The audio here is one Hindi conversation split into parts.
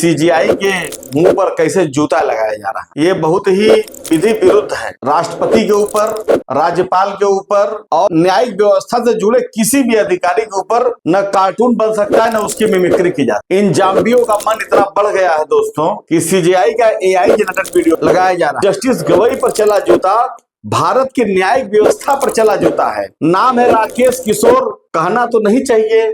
सीजीआई के मुंह पर कैसे जूता लगाया जा रहा है। ये बहुत ही विधि विरुद्ध है। राष्ट्रपति के ऊपर, राज्यपाल के ऊपर और न्यायिक व्यवस्था से जुड़े किसी भी अधिकारी के ऊपर न कार्टून बन सकता है, न उसकी मिमिक्री की जाती है। इन जाम्बियों का मन इतना बढ़ गया है दोस्तों कि सीजीआई का एआई जनरेटेड वीडियो लगाया जा रहा है। जस्टिस गवई पर चला जूता भारत की न्यायिक व्यवस्था पर चला जूता है। नाम है राकेश किशोर। कहना तो नहीं चाहिए,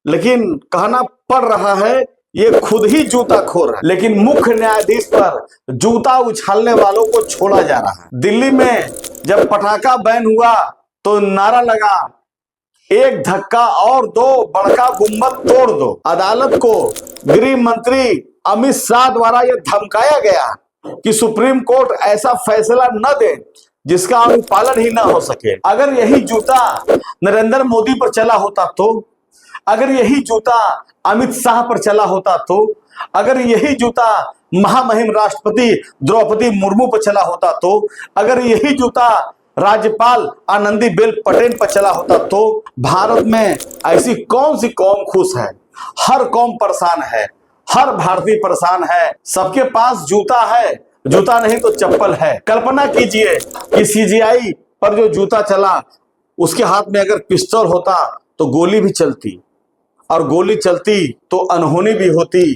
लेकिन कहना पड़ रहा है। ये खुद ही जूता खोर है, लेकिन मुख्य न्यायाधीश पर जूता उछालने वालों को छोड़ा जा रहा है। दिल्ली में जब पटाखा बैन हुआ तो नारा लगा, एक धक्का और दो, बड़का गुम्बद तोड़ दो। अदालत को गृह मंत्री अमित शाह द्वारा यह धमकाया गया कि सुप्रीम कोर्ट ऐसा फैसला न दे जिसका अनुपालन ही ना हो सके। अगर यही जूता नरेंद्र मोदी पर चला होता तो, अगर यही जूता अमित शाह पर चला होता तो, अगर यही जूता महामहिम राष्ट्रपति द्रौपदी मुर्मू पर चला होता तो, अगर यही जूता राज्यपाल आनंदीबेन पटेल पर चला होता तो, भारत में ऐसी कौन सी कौम खुश है? हर कौम परेशान है, हर भारतीय परेशान है। सबके पास जूता है, जूता नहीं तो चप्पल है। कल्पना कीजिए कि सीजीआई पर जो जूता चला उसके हाथ में अगर पिस्तौल होता तो गोली भी चलती, और गोली चलती तो अनहोनी भी होती,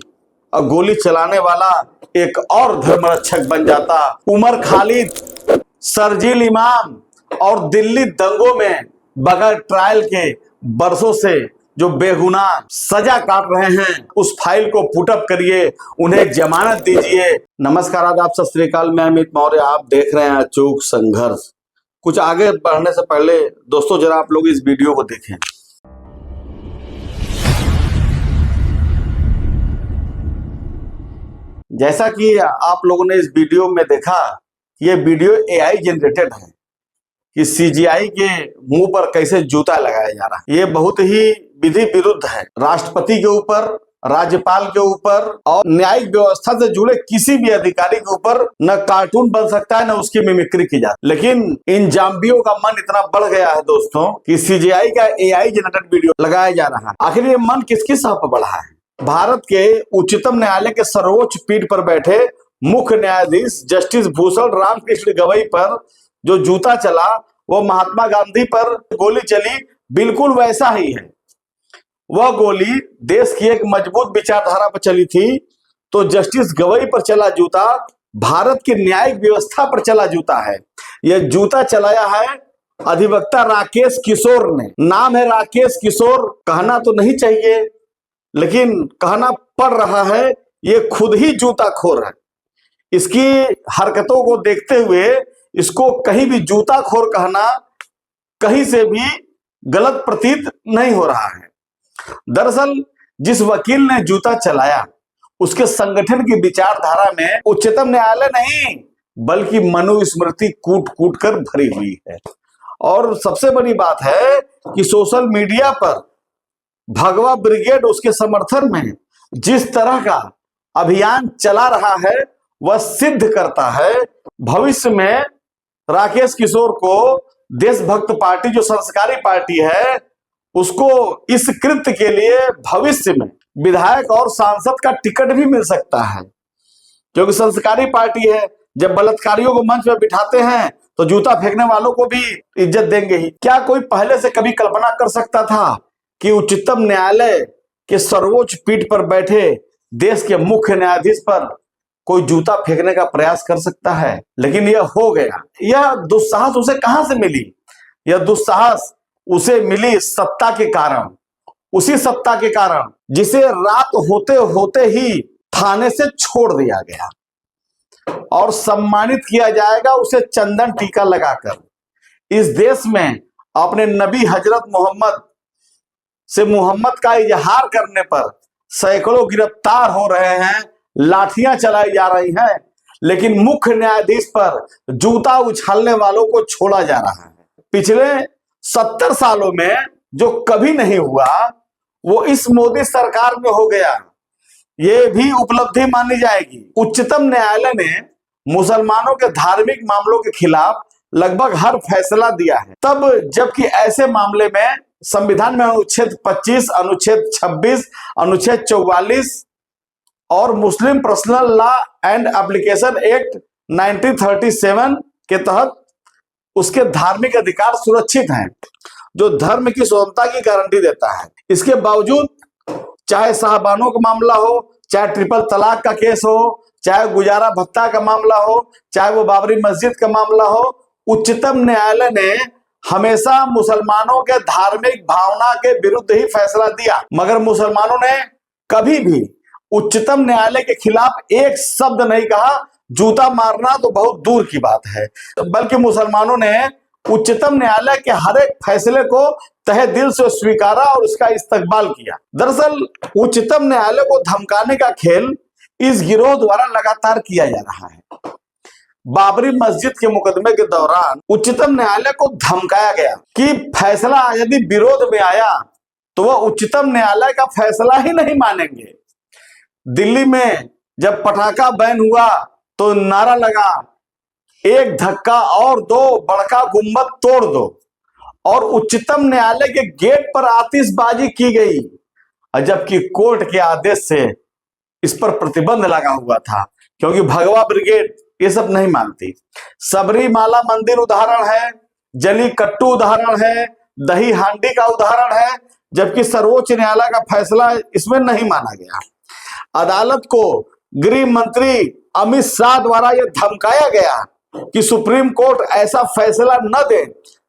और गोली चलाने वाला एक और धर्मरक्षक बन जाता। उमर खालिद, शरजील इमाम और दिल्ली दंगों में बगैर ट्रायल के बरसों से जो बेगुनाह सजा काट रहे हैं, उस फाइल को पुटअप करिए, उन्हें जमानत दीजिए। नमस्कार, आदाब, सत श्री अकाल। मैं अमित मौर्य, आप देख रहे हैं अचूक संघर्ष। कुछ आगे बढ़ने से पहले दोस्तों जरा आप लोग इस वीडियो को देखें। जैसा कि आप लोगों ने इस वीडियो में देखा, ये वीडियो एआई जनरेटेड है कि सीजीआई के मुंह पर कैसे जूता लगाया जा रहा है। ये बहुत ही विधि विरुद्ध है। राष्ट्रपति के ऊपर, राज्यपाल के ऊपर और न्यायिक व्यवस्था से जुड़े किसी भी अधिकारी के ऊपर न कार्टून बन सकता है, न उसकी मिमिक्री की जाती। लेकिन इन जाम्बियों का मन इतना बढ़ गया है दोस्तों कि सीजीआई का एआई जनरेटेड वीडियो लगाया जा रहा है। आखिर ये मन किसकी सह पर बढ़ा है? भारत के उच्चतम न्यायालय के सर्वोच्च पीठ पर बैठे मुख्य न्यायाधीश जस्टिस भूषण रामकृष्ण गवई पर जो जूता चला, वो महात्मा गांधी पर गोली चली बिल्कुल वैसा ही है। वह गोली देश की एक मजबूत विचारधारा पर चली थी, तो जस्टिस गवई पर चला जूता भारत की न्यायिक व्यवस्था पर चला जूता है। यह जूता चलाया है अधिवक्ता राकेश किशोर ने। नाम है राकेश किशोर। कहना तो नहीं चाहिए, लेकिन कहना पड़ रहा है। ये खुद ही जूता खोर है। इसकी हरकतों को देखते हुए इसको कहीं भी जूता खोर कहना कहीं से भी गलत प्रतीत नहीं हो रहा है। दरअसल जिस वकील ने जूता चलाया, उसके संगठन की विचारधारा में उच्चतम न्यायालय नहीं बल्कि मनुस्मृति कूट कूट कर भरी हुई है। और सबसे बड़ी बात है कि सोशल मीडिया पर भगवा ब्रिगेड उसके समर्थन में जिस तरह का अभियान चला रहा है, वह सिद्ध करता है भविष्य में राकेश किशोर को देशभक्त पार्टी, जो संस्कारी पार्टी है, उसको इस कृत्य के लिए भविष्य में विधायक और सांसद का टिकट भी मिल सकता है, क्योंकि संस्कारी पार्टी है। जब बलात्कारियों को मंच में बिठाते हैं तो जूता फेंकने वालों को भी इज्जत देंगे ही। क्या कोई पहले से कभी कल्पना कर सकता था कि उच्चतम न्यायालय के सर्वोच्च पीठ पर बैठे देश के मुख्य न्यायाधीश पर कोई जूता फेंकने का प्रयास कर सकता है? लेकिन यह हो गया। यह दुस्साहस उसे कहां से मिली? यह दुस्साहस उसे मिली सत्ता के कारण, उसी सत्ता के कारण जिसे रात होते होते ही थाने से छोड़ दिया गया और सम्मानित किया जाएगा उसे चंदन टीका लगाकर। इस देश में अपने नबी हजरत मोहम्मद से मोहम्मद का इजहार करने पर सैकड़ों गिरफ्तार हो रहे हैं, लाठियां चलाई जा रही हैं, लेकिन मुख्य न्यायाधीश पर जूता उछालने वालों को छोड़ा जा रहा है। पिछले 70 सालों में जो कभी नहीं हुआ, वो इस मोदी सरकार में हो गया। ये भी उपलब्धि मानी जाएगी। उच्चतम न्यायालय ने मुसलमानों के धार्मिक मामलों के खिलाफ लगभग हर फैसला दिया है, तब जबकि ऐसे मामले में संविधान में अनुच्छेद 25, अनुच्छेद 26, अनुच्छेद 44 और Muslim personal law and application act 1937 के तहत उसके धार्मिक अधिकार सुरक्षित हैं, जो धर्म की स्वतंत्रता की गारंटी देता है। इसके बावजूद चाहे साहबानों का मामला हो, चाहे ट्रिपल तलाक का केस हो, चाहे गुजारा भत्ता का मामला हो, चाहे वो बाबरी मस्जिद का मामला हो, उच्चतम न्यायालय ने हमेशा मुसलमानों के धार्मिक भावना के विरुद्ध ही फैसला दिया, मगर मुसलमानों ने कभी भी उच्चतम न्यायालय के खिलाफ एक शब्द नहीं कहा। जूता मारना तो बहुत दूर की बात है, बल्कि मुसलमानों ने उच्चतम न्यायालय के हर एक फैसले को तहे दिल से स्वीकारा और उसका इस्तकबाल किया। दरअसल उच्चतम न्यायालय को धमकाने का खेल इस गिरोह द्वारा लगातार किया जा रहा है। बाबरी मस्जिद के मुकदमे के दौरान उच्चतम न्यायालय को धमकाया गया कि फैसला यदि विरोध में आया तो वह उच्चतम न्यायालय का फैसला ही नहीं मानेंगे। दिल्ली में जब पटाखा बैन हुआ तो नारा लगा, एक धक्का और दो, बड़का गुम्बद तोड़ दो, और उच्चतम न्यायालय के गेट पर आतिशबाजी की गई, जबकि कोर्ट के आदेश से इस पर प्रतिबंध लगा हुआ था, क्योंकि भगवा ब्रिगेड ये सब नहीं मानती। सबरीमाला मंदिर उदाहरण है, जली कट्टू उदाहरण है, दही हांडी का उदाहरण है, जबकि सर्वोच्च न्यायालय का फैसला इसमें नहीं माना गया। अदालत को गृह मंत्री अमित शाह द्वारा यह धमकाया गया कि सुप्रीम कोर्ट ऐसा फैसला न दे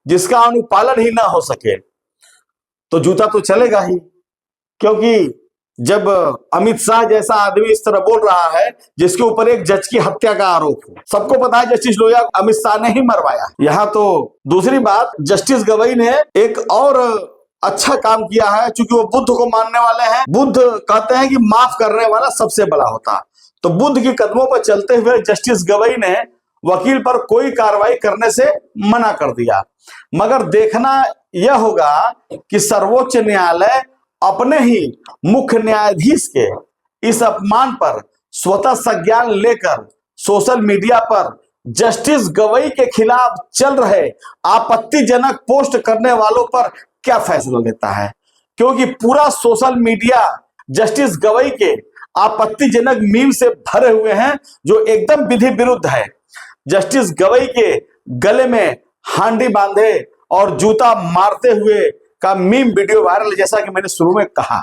जिसका अनुपालन ही ना हो सके, तो जूता तो चलेगा ही, क्योंकि जब अमित शाह जैसा आदमी इस तरह बोल रहा है जिसके ऊपर एक जज की हत्या का आरोप हो, सबको पता है जस्टिस लोया अमित शाह ने ही मरवाया। यहाँ तो दूसरी बात, जस्टिस गवई ने एक और अच्छा काम किया है, क्योंकि वो बुद्ध को मानने वाले हैं। बुद्ध कहते हैं कि माफ करने वाला सबसे बड़ा होता, तो बुद्ध के कदमों पर चलते हुए जस्टिस गवई ने वकील पर कोई कार्रवाई करने से मना कर दिया। मगर देखना यह होगा कि सर्वोच्च न्यायालय अपने ही मुख्य न्यायाधीश के इस अपमान पर स्वतः संज्ञान लेकर सोशल मीडिया पर जस्टिस गवई के खिलाफ चल रहे आपत्तिजनक पोस्ट करने वालों पर क्या फैसला लेता है, क्योंकि पूरा सोशल मीडिया जस्टिस गवई के आपत्तिजनक मीम से भरे हुए हैं, जो एकदम विधि विरुद्ध है। जस्टिस गवई के गले में हांडी बांधे और जूता मारते हुए का मीम वीडियो वायरल, जैसा कि मैंने शुरू में कहा।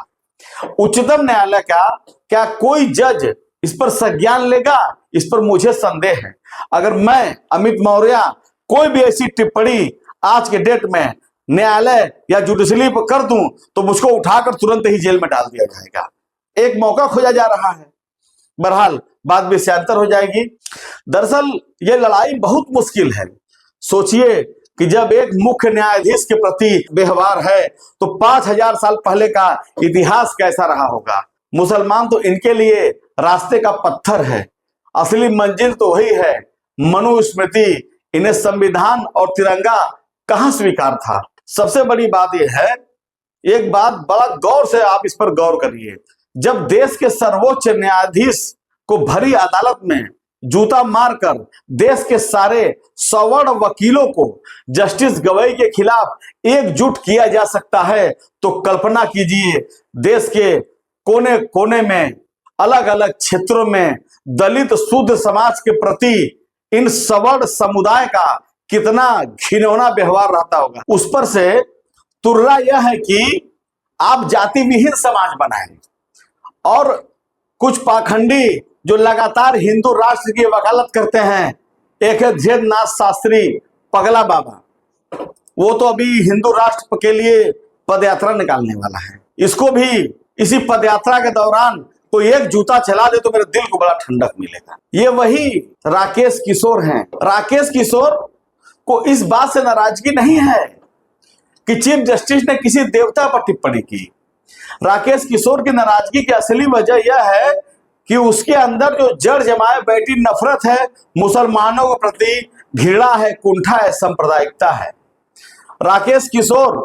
उच्चतम न्यायालय का क्या कोई जज इस पर संज्ञान लेगा, इस पर मुझे संदेह है। अगर मैं अमित मौर्य कोई भी ऐसी टिप्पणी आज के डेट में न्यायालय या जुडिशरी पर कर दूं तो मुझको उठाकर तुरंत ही जेल में डाल दिया जाएगा। एक मौका खोजा जा रहा है, बहरहाल बात विषयांतर हो जाएगी। दरअसल ये लड़ाई बहुत मुश्किल है। सोचिए कि जब एक मुख्य न्यायाधीश के प्रति व्यवहार है तो 5000 साल पहले का इतिहास कैसा रहा होगा। मुसलमान तो इनके लिए रास्ते का पत्थर है, असली मंजिल तो वही है मनुस्मृति। इन्हें संविधान और तिरंगा कहां स्वीकार था। सबसे बड़ी बात यह है, एक बात बड़ा गौर से आप इस पर गौर करिए, जब देश के सर्वोच्च न्यायाधीश को भरी अदालत में जूता मारकर देश के सारे सवर्ण वकीलों को जस्टिस गवई के खिलाफ एकजुट किया जा सकता है, तो कल्पना कीजिए देश के कोने कोने में, अलग अलग क्षेत्रों में दलित शूद्र समाज के प्रति इन सवर्ण समुदाय का कितना घिनौना व्यवहार रहता होगा। उस पर से तुर्रा यह है कि आप जाति विहीन समाज बनाएं, और कुछ पाखंडी जो लगातार हिंदू राष्ट्र की वकालत करते हैं, एक है धीरेन्द्रनाथ शास्त्री पगला बाबा, वो तो अभी हिंदू राष्ट्र के लिए पदयात्रा निकालने वाला है। इसको भी इसी पदयात्रा के दौरान कोई एक जूता चला दे तो मेरे दिल को बड़ा ठंडक मिलेगा। ये वही राकेश किशोर हैं। राकेश किशोर को इस बात से नाराजगी नहीं है कि चीफ जस्टिस ने किसी देवता पर टिप्पणी की। राकेश किशोर की नाराजगी की असली वजह यह है कि उसके अंदर जो जड़ जमाए बैठी नफरत है, मुसलमानों के प्रति घृणा है, कुंठा है, सांप्रदायिकता है। राकेश किशोर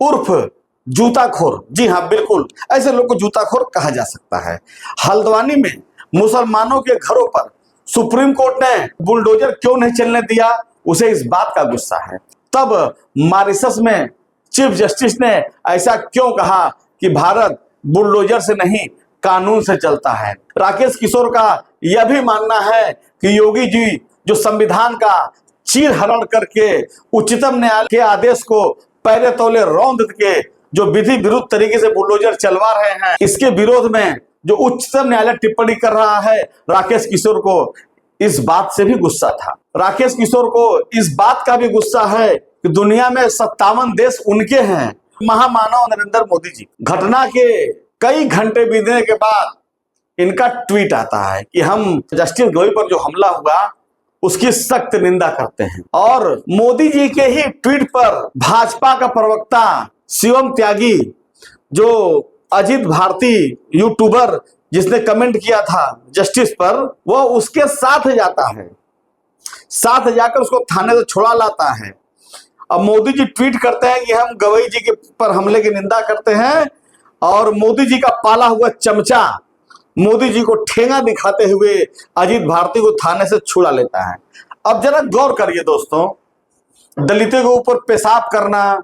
उर्फ जूताखोर, जी हाँ बिल्कुल ऐसे लोग को जूताखोर कहा जा सकता है। हल्द्वानी में मुसलमानों के घरों पर सुप्रीम कोर्ट ने बुलडोजर क्यों नहीं चलने दिया, उसे इस बात का गुस्सा है। तब मॉरिशस में चीफ जस्टिस ने ऐसा क्यों कहा कि भारत बुलडोजर से नहीं कानून से चलता है। राकेश किशोर का यह भी मानना है कि योगी जी जो संविधान का चीर हरण करके उच्चतम न्यायालय के आदेश को पैरे तौले रौंद के जो विधि विरुद्ध तरीके से बुलडोजर चलवा रहे हैं, इसके विरोध में जो उच्चतम न्यायालय टिप्पणी कर रहा है, राकेश किशोर को इस बात से भी गुस्सा था। राकेश किशोर को इस बात का भी गुस्सा है कि दुनिया में 57 देश उनके हैं, महामानव नरेंद्र मोदी जी। घटना के कई घंटे बीतने के बाद इनका ट्वीट आता है कि हम जस्टिस गोयल पर जो हमला हुआ उसकी सख्त निंदा करते हैं। और मोदी जी के ही ट्वीट पर भाजपा का प्रवक्ता शिवम त्यागी, जो अजीत भारती यूट्यूबर जिसने कमेंट किया था जस्टिस पर, वो उसके साथ जाता है, साथ जाकर उसको थाने से छुड़ा लाता है। अब मोदी जी ट्वीट करते हैं कि हम गवई जी के पर हमले की निंदा करते हैं, और मोदी जी का पाला हुआ चमचा मोदी जी को ठेंगा दिखाते हुए अजीत भारती को थाने से छुड़ा लेता है। अब जरा गौर करिए दोस्तों, दलितों के ऊपर पेशाब करना,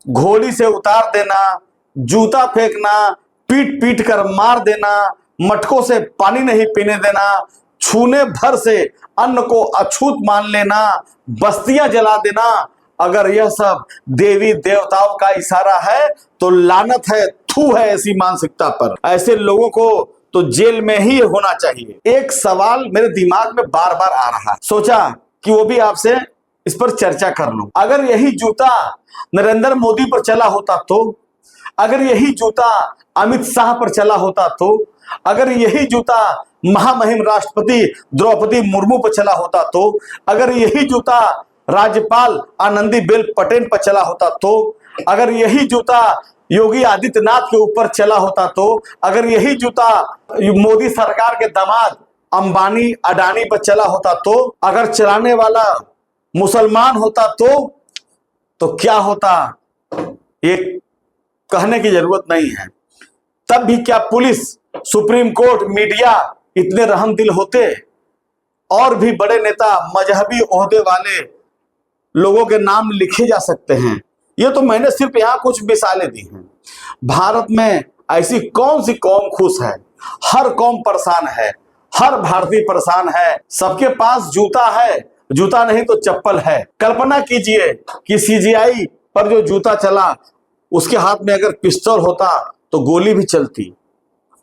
घोड़ी से उतार देना, जूता फेंकना, पीट पीट कर मार देना, मटकों से पानी नहीं पीने देना, छूने भर से अन्न को अछूत मान लेना, बस्तियां जला देना, अगर यह सब देवी देवताओं का इशारा है तो लानत है, थू है ऐसी मानसिकता पर। ऐसे लोगों को तो जेल में ही होना चाहिए। एक सवाल मेरे दिमाग में बार बार आ रहा है, सोचा कि वो भी आपसे इस पर चर्चा कर लूं। अगर यही जूता नरेंद्र मोदी पर चला होता तो, अगर यही जूता अमित शाह पर चला होता तो, अगर यही जूता महामहिम राष्ट्रपति द्रौपदी मुर्मू पर चला होता तो, अगर यही जूता राज्यपाल आनंदीबेन पटेल पर चला होता तो, अगर यही जूता योगी आदित्यनाथ के ऊपर चला होता तो, अगर यही जूता मोदी सरकार के दामाद अंबानी अडानी पर चला होता तो, अगर चलाने वाला मुसलमान होता तो क्या होता, ये कहने की जरूरत नहीं है। तब भी क्या पुलिस, सुप्रीम कोर्ट, मीडिया इतने रहमदिल होते? और भी बड़े नेता, मजहबी ओहदे वाले लोगों के नाम लिखे जा सकते हैं। ये तो मैंने सिर्फ यहाँ कुछ मिसालें दी हैं। भारत में ऐसी कौन सी कौम खुश है? हर कौम परेशान है, हर भारतीय परेशान है। सबके पास जूता है, जूता नहीं तो चप्पल है। कल्पना कीजिए कि सीजीआई पर जो जूता चला उसके हाथ में अगर पिस्तौल होता तो गोली भी चलती,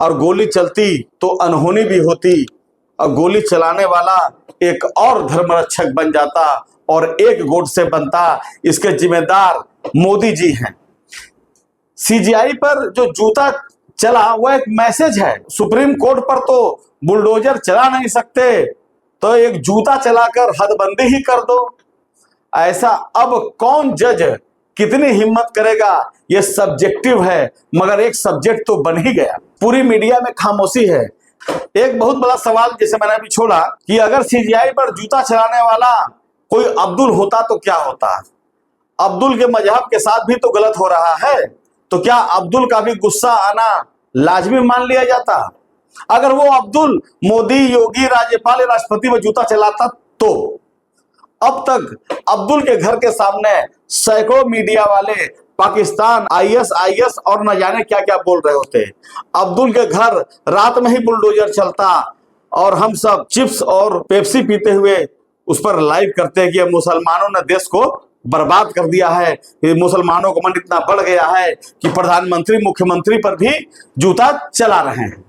और गोली चलती तो अनहोनी भी होती, और गोली चलाने वाला एक और धर्मरक्षक बन जाता और एक गोट से बनता। इसके जिम्मेदार मोदी जी हैं। सीजीआई पर जो जूता चला वो एक मैसेज है। सुप्रीम कोर्ट पर तो बुलडोजर चला नहीं सकते, तो एक जूता चलाकर हदबंदी ही कर दो। ऐसा अब कौन जज कितनी हिम्मत करेगा? ये सब्जेक्टिव है, मगर एक सब्जेक्ट तो बन ही गया। पूरी मीडिया में खामोशी है। एक बहुत बड़ा सवाल जैसे मैंने अभी छोड़ा कि अगर सीजीआई पर जूता चलाने वाला कोई अब्दुल होता तो क्या होता? अब्दुल के मजहब के साथ भी तो गलत हो रहा है, तो क्या अब्दुल का भी गुस्सा आना लाजमी मान लिया जाता? अगर वो अब्दुल मोदी, योगी, राज्यपाल या राष्ट्रपति में जूता चलाता तो अब तक अब्दुल के घर के सामने सैकड़ों मीडिया वाले पाकिस्तान, आईएस और न जाने क्या क्या बोल रहे होते। अब्दुल के घर रात में ही बुलडोजर चलता और हम सब चिप्स और पेप्सी पीते हुए उस पर लाइव करते हैं कि मुसलमानों ने देश को बर्बाद कर दिया है, मुसलमानों का मन इतना बढ़ गया है कि प्रधानमंत्री, मुख्यमंत्री पर भी जूता चला रहे हैं।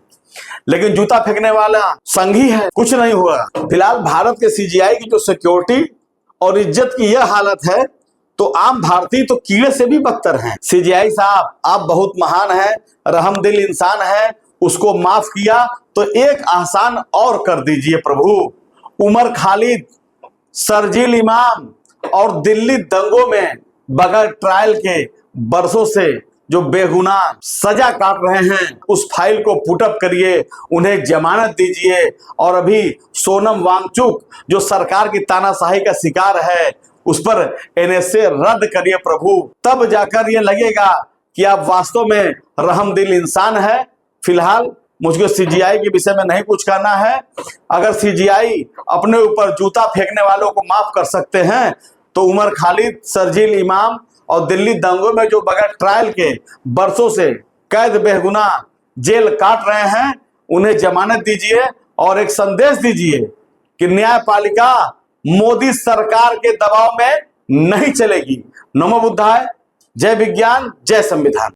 लेकिन जूता फेंकने वाला संघी है, कुछ नहीं हुआ। फिलहाल भारत के सीजीआई की जो सिक्योरिटी और इज्जत की यह हालत है तो आम भारतीय तो कीड़े से भी बदतर हैं। सीजीआई साहब, आप बहुत महान हैं, रहमदिल इंसान हैं, उसको माफ किया तो एक आसान और कर दीजिए प्रभु। उमर खालिद, शरजील इमाम और दिल्ली दंगों में बगैर ट्रायल के बरसों से जो बेगुनाह सजा काट रहे हैं, उस फाइल को पुटअप करिए, उन्हें जमानत दीजिए। और अभी सोनम वांगचुक जो सरकार की तानाशाही का शिकार है, उस पर एनएसए रद्द करिए प्रभु। तब जाकर ये लगेगा कि आप वास्तव में रहमदिल इंसान है। फिलहाल मुझको सीजीआई के विषय में नहीं कुछ कहना है। अगर सीजीआई अपने ऊपर जूता फेंकने वालों को माफ कर सकते हैं तो उमर खालिद, शरजील इमाम और दिल्ली दंगों में जो बगैर ट्रायल के बरसों से कैद बेगुनाह जेल काट रहे हैं, उन्हें जमानत दीजिए और एक संदेश दीजिए कि न्यायपालिका मोदी सरकार के दबाव में नहीं चलेगी। नमो बुद्धाय। जय विज्ञान, जय संविधान।